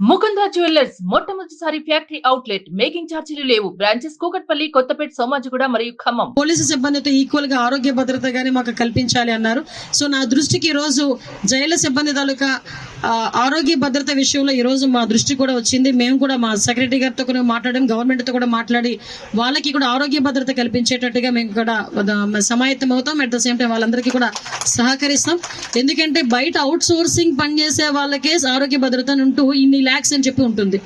Mukunda jewellers మొట్టమొదటిసారి factory outlet. Making ఛార్జీలు లేవు. బ్రాంచెస్ కూకట్పల్లి, కొత్తపేట, సోమాజిగూడ మరియు ఖమ్మం. పోలీసు సిబ్బందితో ఈక్వల్ గా ఆరోగ్య భద్రత గాని మాకు కల్పించాలి అన్నారు. సో నా దృష్టికి ఈ రోజు జైలు సిబ్బంది తాలూకా ఆరోగ్య భద్రత విషయంలో ఈ రోజు మా దృష్టి కూడా వచ్చింది. మేము కూడా మా సెక్రటరీ గారితో కూడా మాట్లాడాం, గవర్నమెంట్ తో కూడా మాట్లాడి వాళ్ళకి కూడా ఆరోగ్య భద్రత కల్పించేటట్టుగా మేము కూడా సమాయత్తం అవుతాం. అట్ ద సేమ్ టైం వాళ్ళందరికీ కూడా సహకరిస్తాం. ఎందుకంటే బయట అవుట్ సోర్సింగ్ పనిచేసే వాళ్ళకే ఆరోగ్య భద్రత ఉంటూ ఇన్ని ల్యాక్స్ అని చెప్పి ఉంటుంది.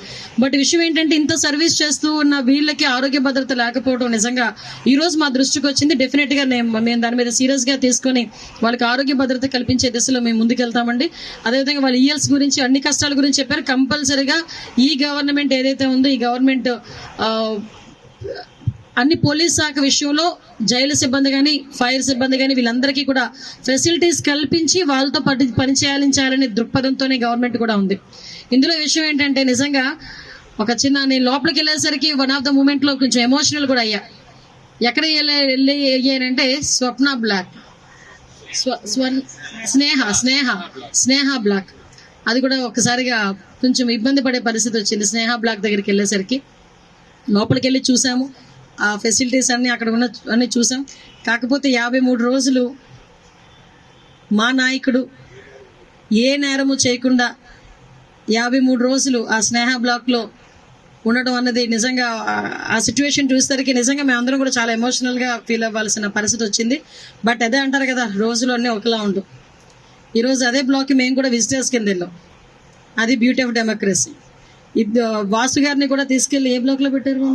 బట్ విషయం ఏంటంటే ఇంత సర్వీస్ చేస్తూ ఉన్న వీళ్ళకి ఆరోగ్య భద్రత లేకపోవడం నిజంగా ఈ రోజు మా దృష్టికి వచ్చింది. డెఫినెట్ గా మేము దాని మీద సీరియస్ గా తీసుకొని వాళ్ళకి ఆరోగ్య భద్రత కల్పించే దిశలో మేము ముందుకెళ్తామండి. అదేవిధంగా వాళ్ళ ఈఎల్స్ గురించి అన్ని కష్టాల గురించి చెప్పారు. కంపల్సరీగా ఈ గవర్నమెంట్ ఏదైతే ఉందో ఈ గవర్నమెంట్ అన్ని పోలీస్ శాఖ విషయంలో జైలు సిబ్బంది కానీ ఫైర్ సిబ్బంది కానీ వీళ్ళందరికీ కూడా ఫెసిలిటీస్ కల్పించి వాళ్ళతో పని చేయాలనే దృక్పథంతోనే గవర్నమెంట్ కూడా ఉంది. ఇందులో విషయం ఏంటంటే నిజంగా ఒక చిన్న నేను లోపలికి వెళ్ళేసరికి వన్ ఆఫ్ ద మూమెంట్ లో కొంచెం ఎమోషనల్ కూడా అయ్యా. ఎక్కడ అయ్యానంటే స్వప్న బ్లాక్, స్నేహ బ్లాక్, అది కూడా ఒకసారిగా కొంచెం ఇబ్బంది పడే పరిస్థితి వచ్చింది. స్నేహ బ్లాక్ దగ్గరికి వెళ్ళేసరికి లోపలికి వెళ్ళి చూసాము, ఆ ఫెసిలిటీస్ అన్ని అక్కడ ఉన్న అన్ని చూసాం. కాకపోతే 53 రోజులు మా నాయకుడు ఏ నేరము చేయకుండా 53 రోజులు ఆ స్నేహ బ్లాక్ లో ఉండడం అన్నది నిజంగా ఆ సిచ్యువేషన్ చూసేసరికి నిజంగా మేమందరం కూడా చాలా ఎమోషనల్ గా ఫీల్ అవ్వాల్సిన పరిస్థితి వచ్చింది. బట్ అదే అంటారు కదా, రోజులు అన్నీ ఒకలా ఉండు. ఈరోజు అదే బ్లాక్ మేము కూడా విజిటర్స్ కింద వెళ్ళాం. అది బ్యూటీ ఆఫ్ డెమోక్రసీ. వాసు గారిని కూడా తీసుకెళ్లి ఏ బ్లాక్ లో పెట్టారు?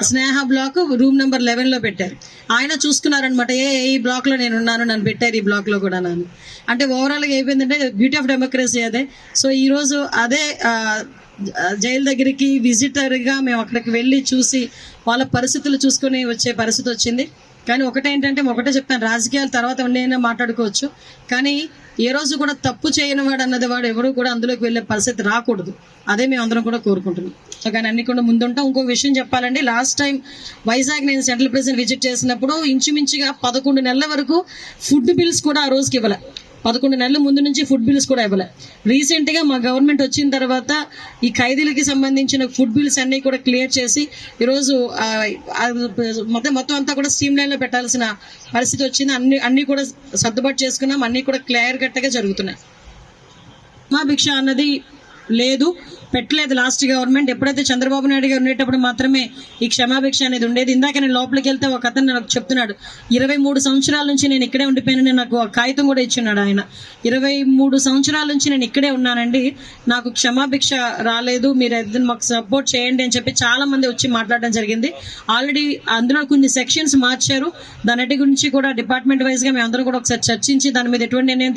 స్నేహ బ్లాక్ రూమ్ నెంబర్ 11 లో పెట్టారు. ఆయన చూసుకున్నారనమాట, ఈ బ్లాక్ లో నేను ఉన్నాను, నన్ను పెట్టారు ఈ బ్లాక్ లో కూడా నన్ను. అంటే ఓవరాల్ గా అయిపోయిందంటే బ్యూటీ ఆఫ్ డెమోక్రసీ అదే. సో ఈ రోజు అదే జైలు దగ్గరికి విజిటర్ గా మేము అక్కడికి వెళ్ళి చూసి వాళ్ళ పరిస్థితులు చూసుకుని వచ్చే పరిస్థితి వచ్చింది. కానీ ఒకటేంటంటే ఒకటే చెప్తాను, రాజకీయాల తర్వాత ఉన్నైనా మాట్లాడుకోవచ్చు, కానీ ఏ రోజు కూడా తప్పు చేయని వాడు అన్నది వాడు ఎవరు కూడా అందులోకి వెళ్లే పరిస్థితి రాకూడదు. అదే మేము అందరం కూడా కోరుకుంటున్నాం. సో కానీ అన్ని కూడా ముందుంటాం. ఇంకో విషయం చెప్పాలండి, లాస్ట్ టైం వైజాగ్ నేను సెంట్రల్ ప్రెసిడెంట్ విజిట్ చేసినప్పుడు ఇంచుమించుగా 11 నెలల వరకు ఫుడ్ బిల్స్ కూడా ఆ రోజుకి ఇవ్వలే. 11 నెలల ముందు నుంచి ఫుడ్ బిల్స్ కూడా ఇవ్వలే. రీసెంట్ గా మా గవర్నమెంట్ వచ్చిన తర్వాత ఈ ఖైదీలకి సంబంధించిన ఫుడ్ బిల్స్ అన్ని కూడా క్లియర్ చేసి ఈరోజు మొత్తం అంతా కూడా స్ట్రీమ్ లైన్ లో పెట్టాల్సిన పరిస్థితి వచ్చింది. అన్ని కూడా సర్దుబాటు చేసుకున్నాం. అన్ని కూడా క్లియర్ కట్గా జరుగుతున్నాయి. మా భిక్ష అన్నది లేదు, పెట్టలేదు లాస్ట్ గవర్నమెంట్. ఎప్పుడైతే చంద్రబాబు నాయుడు గారు ఉండేటప్పుడు మాత్రమే ఈ క్షమాభిక్ష అనేది ఉండేది. ఇందాక నేను లోపలికి వెళ్తే ఒక అతను నాకు చెప్తున్నాడు, 23 సంవత్సరాల నుంచి నేను ఇక్కడే ఉండిపోయానని నాకు కాగితం కూడా ఇచ్చున్నాడు ఆయన. 23 సంవత్సరాల నుంచి నేను ఇక్కడే ఉన్నానండి, నాకు క్షమాభిక్ష రాలేదు, మీరు ఏదైనా మాకు సపోర్ట్ చేయండి అని చెప్పి చాలా మంది వచ్చి మాట్లాడడం జరిగింది. ఆల్రెడీ అందులో కొన్ని సెక్షన్స్ మార్చారు. దాని గురించి కూడా డిపార్ట్మెంట్ వైజ్ గా మేము అందరం కూడా ఒకసారి చర్చించి దాని మీద ఎటువంటి నిర్ణయం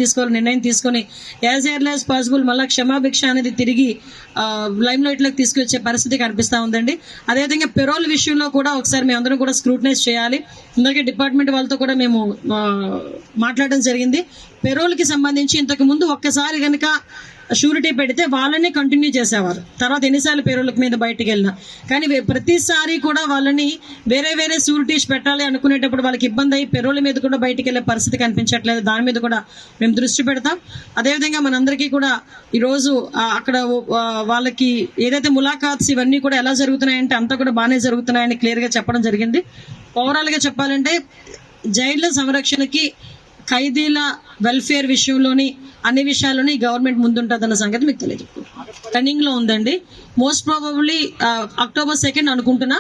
తీసుకొని యాజ్ ఎర్లీ యాజ్ పాసిబుల్ మళ్ళీ క్షమాభిక్ష అనేది తిరిగి లైమ్ లైట్ లోకి తీసుకొచ్చే పరిస్థితి కనిపిస్తా ఉందండి. అదేవిధంగా పెరోల్ విషయంలో కూడా ఒకసారి మేము అందరం కూడా స్క్రూటనైజ్ చేయాలి. అందుకే డిపార్ట్మెంట్ వాళ్ళతో కూడా మేము మాట్లాడడం జరిగింది. పెరోల్ కి సంబంధించి ఇంతకు ముందు ఒక్కసారి కనుక షూరిటీ పెడితే వాళ్ళని కంటిన్యూ చేసేవారు, తర్వాత ఎన్నిసార్లు పేరోల్ మీద బయటకు వెళ్ళినా. కానీ ప్రతిసారి కూడా వాళ్ళని వేరే షూరిటీస్ పెట్టాలి అనుకునేటప్పుడు వాళ్ళకి ఇబ్బంది అయ్యి పెరోల్ మీద కూడా బయటకు వెళ్ళే పరిస్థితి కనిపించట్లేదు. దాని మీద కూడా మేము దృష్టి పెడతాం. అదేవిధంగా మనందరికీ కూడా ఈరోజు అక్కడ వాళ్ళకి ఏదైతే ములాఖాత్స్ ఇవన్నీ కూడా ఎలా జరుగుతున్నాయంటే అంతా కూడా బాగానే జరుగుతున్నాయని క్లియర్ గా చెప్పడం జరిగింది. ఓవరాల్ గా చెప్పాలంటే జైళ్ల సంరక్షణకి ఖైదీల వెల్ఫేర్ విషయంలోని అన్ని విషయాల్లోని గవర్నమెంట్ ముందుంటుందన్న సంగతి మీకు తెలియదు. రన్నింగ్ లో ఉందండి. మోస్ట్ ప్రాబబ్లీ అక్టోబర్ 2 అనుకుంటున్నా.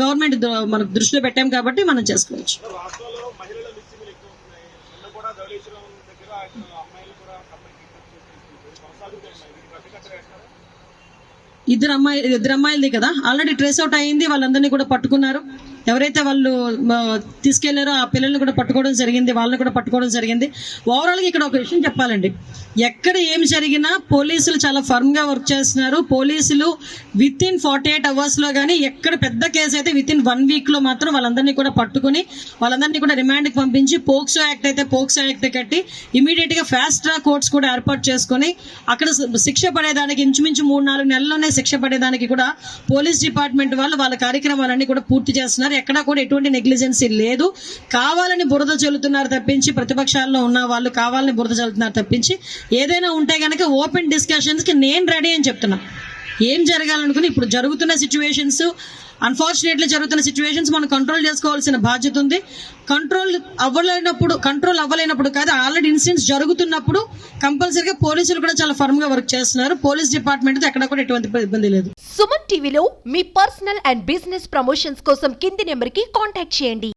గవర్నమెంట్ మనకు దృష్టిలో పెట్టాం కాబట్టి మనం చేసుకోవచ్చు. ఇద్దరు అమ్మాయిలది కదా, ఆల్రెడీ ట్రేస్ అవుట్ అయింది. వాళ్ళందరినీ కూడా పట్టుకున్నారు. ఎవరైతే వాళ్ళు తీసుకెళ్లారో ఆ పిల్లల్ని కూడా పట్టుకోవడం జరిగింది, వాళ్ళని కూడా పట్టుకోవడం జరిగింది. ఓవరాల్ గా ఇక్కడ ఒక విషయం చెప్పాలండి, ఎక్కడ ఏం జరిగినా పోలీసులు చాలా ఫర్మ్ గా వర్క్ చేస్తున్నారు. పోలీసులు విత్ ఇన్ 48 అవర్స్ లో గానీ ఎక్కడ పెద్ద కేసు అయితే విత్ ఇన్ 1 వీక్ లో మాత్రం వాళ్ళందరినీ కూడా పట్టుకుని వాళ్ళందరినీ కూడా రిమాండ్ కి పంపించి పోక్సో యాక్ట్ అయితే పోక్సో యాక్ట్ కట్టి ఇమీడియట్ గా ఫాస్ట్ ట్రాక్ కోర్ట్స్ కూడా ఏర్పాటు చేసుకుని అక్కడ శిక్ష పడేదానికి ఇంచుమించు 3-4 నెలల్లోనే శిక్ష పడేదానికి కూడా పోలీస్ డిపార్ట్మెంట్ వాళ్ళు వాళ్ళ కార్యక్రమాలన్నీ కూడా పూర్తి చేస్తున్నారు. ఎక్కడా కూడా ఎటువంటి నెగ్లిజెన్సీ లేదు. కావాలని బురద చల్లుతున్నారు తప్పించి, ప్రతిపక్షాల్లో ఉన్న వాళ్ళు కావాలని బురద చల్లుతున్నారు తప్పించి, ఏదైనా ఉంటే కనుక ఓపెన్ డిస్కషన్స్కి నేను రెడీ అని చెప్తున్నా. ఏం జరగాలనుకుని ఇప్పుడు జరుగుతున్న సిచ్యువేషన్స్, అన్ఫార్చునేట్లీ జరుగుతున్న సిచ్యువేషన్స్ మనం కంట్రోల్ చేసుకోవాల్సిన బాధ్యత ఉంది. కంట్రోల్ అవ్వలేనప్పుడు కాదు, ఆల్రెడీ ఇన్సిడెంట్స్ జరుగుతున్నప్పుడు కంపల్సరీగా పోలీసులు కూడా చాలా ఫర్మ్ గా వర్క్ చేస్తున్నారు. పోలీస్ డిపార్ట్మెంట్ ఎక్కడ కూడా ఎటువంటి ఇబ్బంది లేదు. సుమన్ టీవీలో మీ పర్సనల్ అండ్ బిజినెస్ ప్రమోషన్స్ కోసం కింది నెంబర్ కి కాంటాక్ట్ చేయండి.